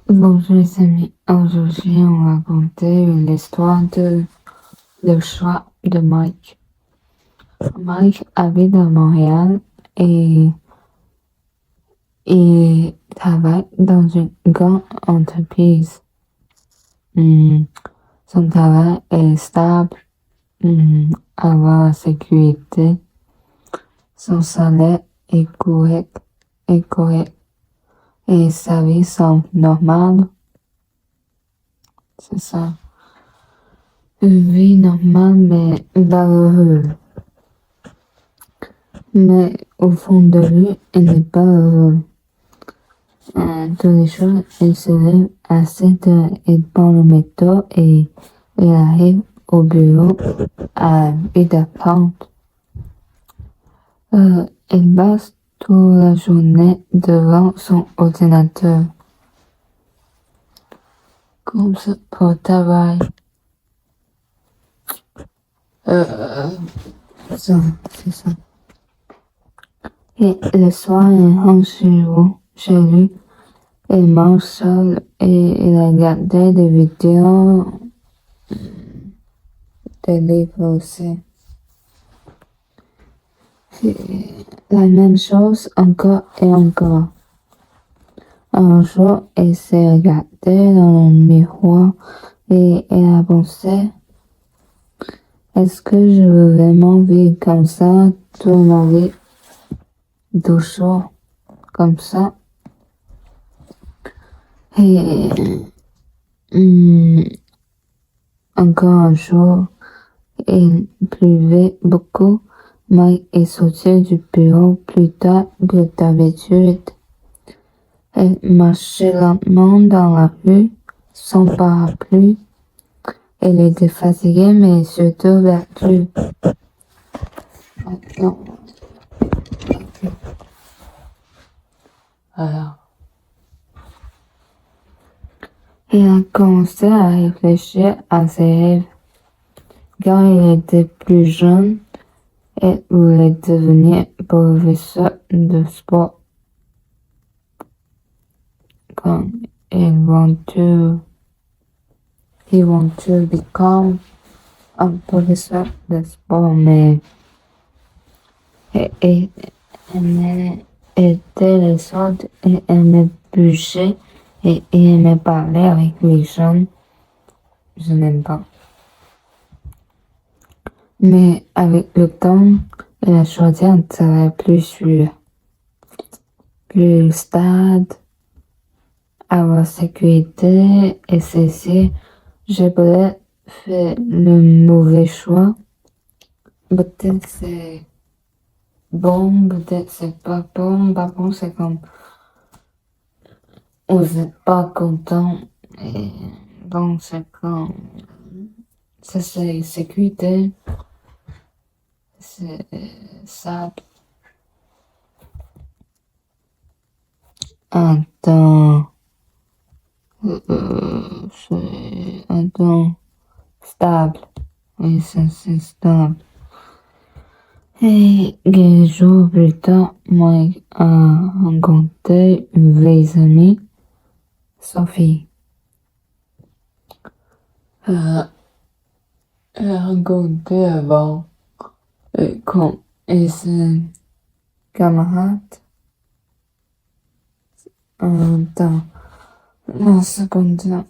Bonjour les amis, aujourd'hui on va raconter l'histoire de le choix de Mike. Mike habite à Montréal et il travaille dans une grande entreprise. Son travail est stable, avoir la sécurité, son salaire est correct et sa vie semble normale. C'est ça. Une vie normale mais valeureuse. Mais au fond de lui, il n'est pas heureux. Tous les jours, il se lève à 7 heures, il prend le métro et il arrive au bureau à 8h30. Il passe toute la journée devant son ordinateur. Comme ça pour le travail. C'est ça. Et le soir, il rentre chez lui. Il mange seul et il regardait des vidéos, des livres aussi. Et la même chose encore et encore. Un jour, il s'est regardé dans le miroir et il a pensé, est-ce que je veux vraiment vivre comme ça toute ma vie, toujours comme ça? Et encore un jour, il pleuvait beaucoup. Mike est sorti du bureau plus tard que d'habitude. Elle marchait lentement dans la rue, sans parapluie. Elle était fatiguée, mais surtout perdue. Alors, il a commencé à réfléchir à ses rêves. Quand il était plus jeune, il voulait devenir professeur de sport. Quand he want to become a professeur de sport, mais il aimait intéressante et aimait bouger et aimait parler avec les jeunes. Je n'aime pas. Mais avec le temps, il a choisi un travail plus sûr, plus stable, avoir sécurité et ceci. J'ai peut-être fait le mauvais choix. Peut-être c'est bon, peut-être c'est pas bon. Par contre, c'est comme on n'est pas content. Et donc, c'est comme ça, c'est sécurité. C'est ça. Un temps. C'est un temps stable. Oui, ça, c'est stable. Et quelques jours plus tard, Mike a rencontré une vieille amie, Sophie. Elle a rencontré avant, comme et ses camarades, dans la seconde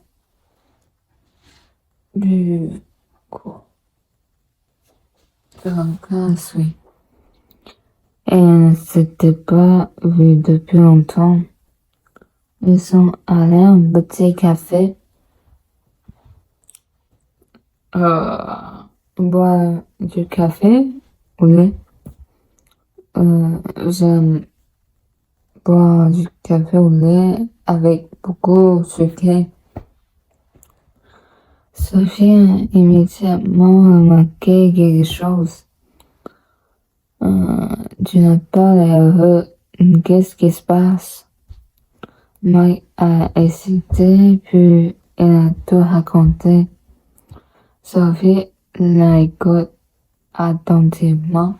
du cours de la classe, oui. Et elle ne s'était pas vue depuis longtemps. Ils sont allés à un petit café boire du café au lait. J'aime boire du café au lait avec beaucoup de sucre. Sophie a immédiatement remarqué quelque chose. Tu n'as pas l'air heureux. Qu'est-ce qui se passe? Mike a hésité, puis elle a tout raconté. Sophie la écoute attentivement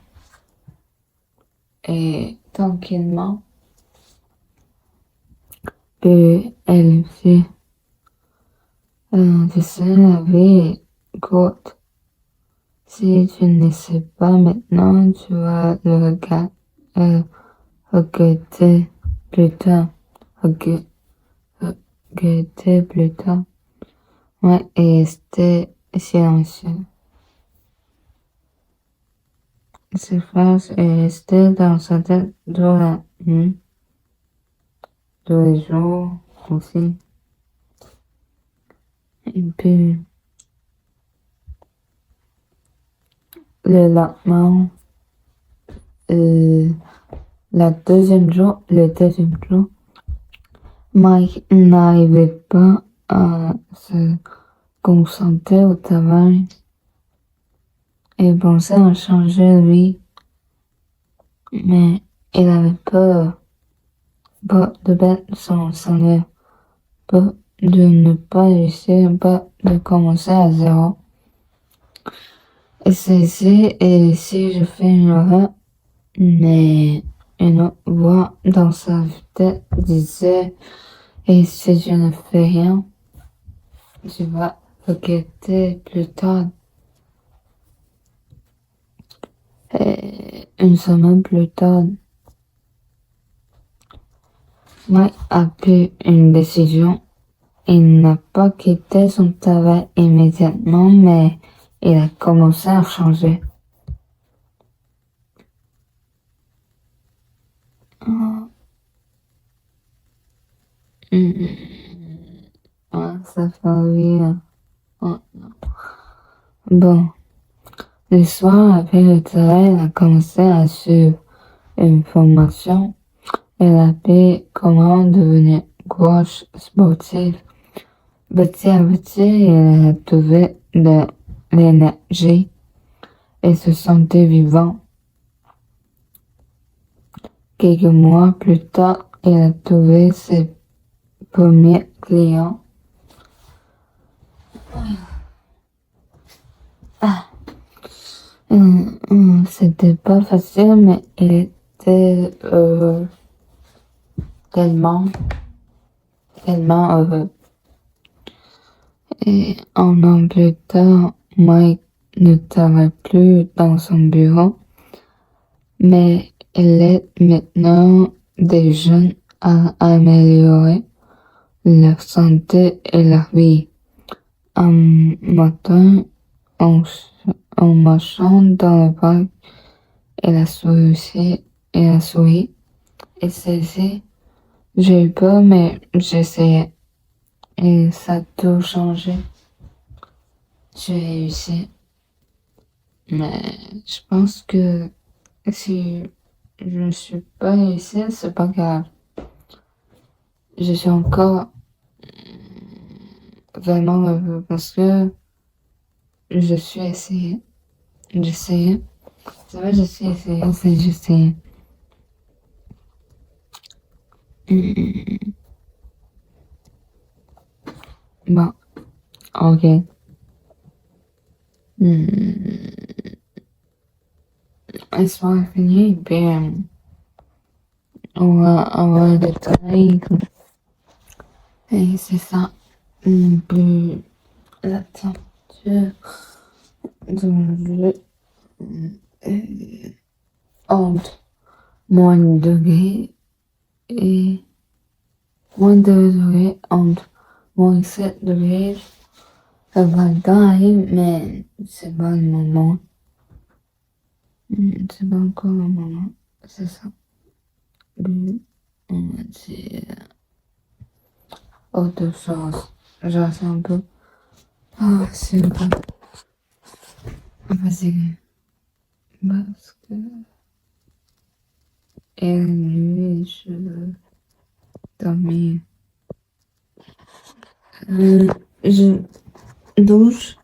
et tranquillement. Puis elle fit, tu sais, la vie est courte. Si tu ne sais pas maintenant, tu vas regretter plus tard. Regre- Regretter plus tard. Ouais, et rester silencieux. Ces phrases est restée dans sa tête toute la nuit, tous les jours aussi. Et puis, le lendemain, euh, le deuxième jour, Mike n'arrivait pas à se concentrer au travail et pensait à changer lui, mais il avait peur de perdre son salaire, peur de ne pas réussir, peur de commencer à zéro. Et et si je fais une erreur, mais une autre voix dans sa tête disait, et si je ne fais rien, tu vas regretter plus tard. Et une semaine plus tard, Mike a pris une décision. Il n'a pas quitté son travail immédiatement, mais il a commencé à changer. Ça fait rire. Bon, le soir, après le travail, elle a commencé à suivre une formation. Elle a appris comment devenir coach sportif. Petit à petit, elle a trouvé de l'énergie et se sentait vivant. Quelques mois plus tard, elle a trouvé ses premiers clients. C'était pas facile, mais il était tellement heureux. Et un an plus tard, Mike ne travaille plus dans son bureau, mais il aide maintenant des jeunes à améliorer leur santé et leur vie. Un matin, en marchant dans le parc, elle a souri et s'est dit, j'ai eu peur, mais j'essayais. Et ça a tout changé. J'ai réussi. Mais je pense que si je ne suis pas réussi, c'est pas grave. Je suis encore vraiment heureux parce que je suis essayé. J'essayais. C'est vrai, je suis essayé. C'est j'essayais. Bon, ok. Laisse-moi finir et puis on va avoir des travail. Et c'est ça. Plus la température de entre -2 degrés et -2 degrés entre -7 degrés. Ça va le temps arrive, mais c'est pas le moment. C'est pas encore le moment. C'est ça. On va dire autre chose. Genre, c'est un peu. Ah, c'est un peu. Vas-y. Parce que. Et la nuit, je veux dormir. Je douche.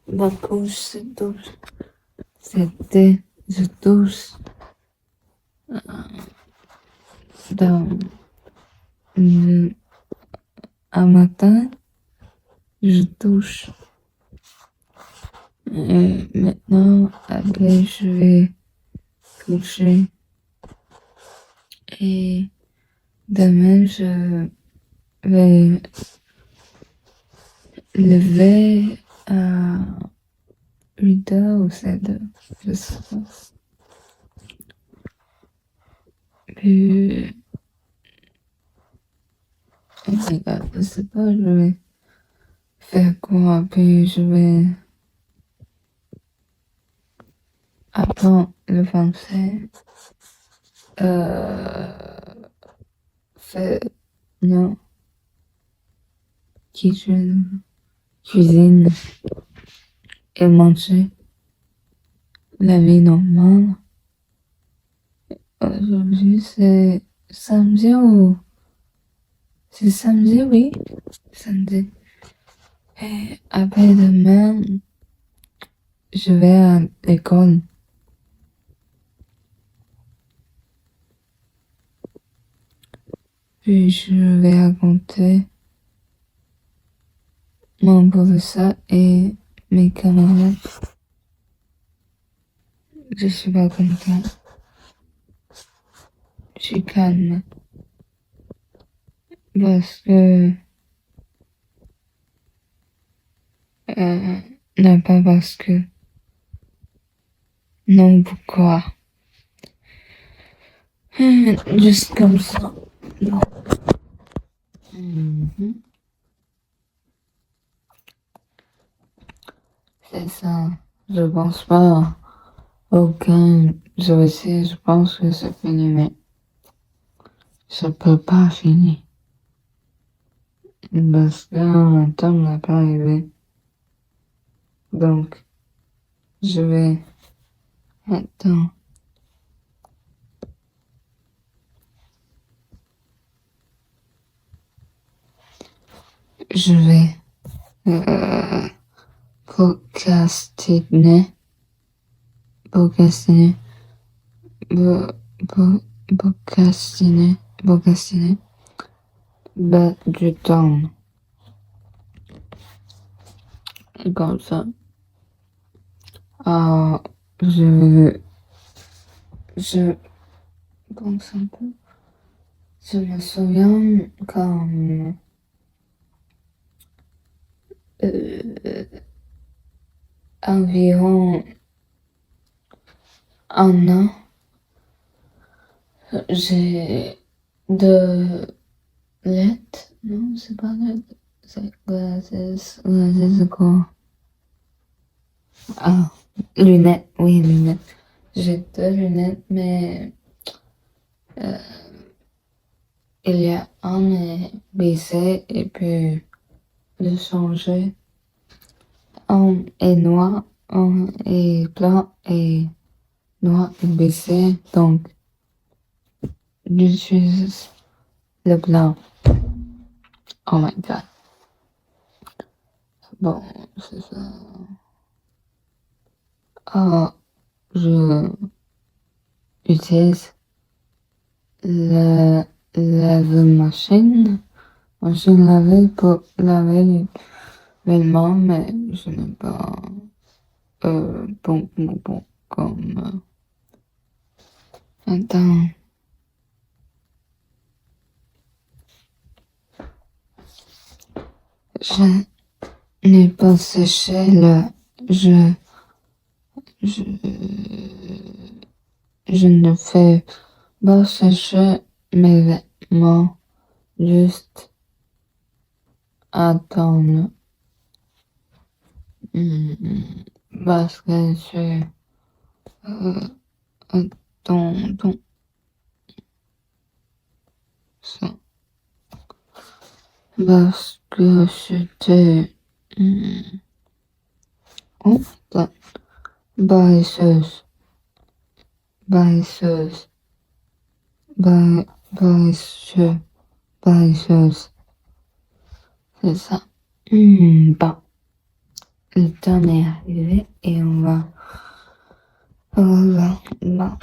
Ma couche, c'est douche. C'était. Je douche. Dans. Un matin, je douche. Et maintenant, après, je vais coucher. Et demain, vais lever à 8h ou 7h, je sais pas. Puis, oh my god, je sais pas, je vais faire quoi, puis je vais apprendre le français, faire, non, cuisine et manger la vie normale. Aujourd'hui, c'est samedi ou... C'est samedi, oui. Samedi. Et après-demain, je vais à l'école. Puis je vais raconter mon professeur et mes camarades. Je suis pas content. Je suis calme. Parce que... non, pas parce que... Non, pourquoi? Juste comme ça. Non. Mhm. C'est ça. Je pense pas aucun dossier. Je pense que c'est fini, mais ça peut pas finir. Parce qu'un temps n'a pas arrivé. Donc, je vais attendre. Je vais procrastiner. Procrastiner. Procrastiner. Du temps. Comme ça. Ah, je pense un peu. Je me souviens comme environ un an, j'ai deux lettres. Non, c'est pas lettres. C'est glasses. Glasses, c'est quoi? Ah, lunettes. Oui, lunettes. J'ai deux lunettes, mais il y a un est baissé et puis le changer. Un est noir, un est blanc et noir et baissé. Donc, j'utilise le blanc. Oh my god. Bon, c'est ça. Ah, je utilise la lave-machine. Machine lavée pour laver les vêtements, mais je n'ai pas bon, comme... attends. Je n'ai pas séché je, je ne fais pas sécher mes vêtements, juste attendre. Parce que je attends ça. Parce que j'étais oh my god, paresseuse, paresseuse, paresseux, paresseuse. C'est ça. Bon, le temps est arrivé et on va. Bon.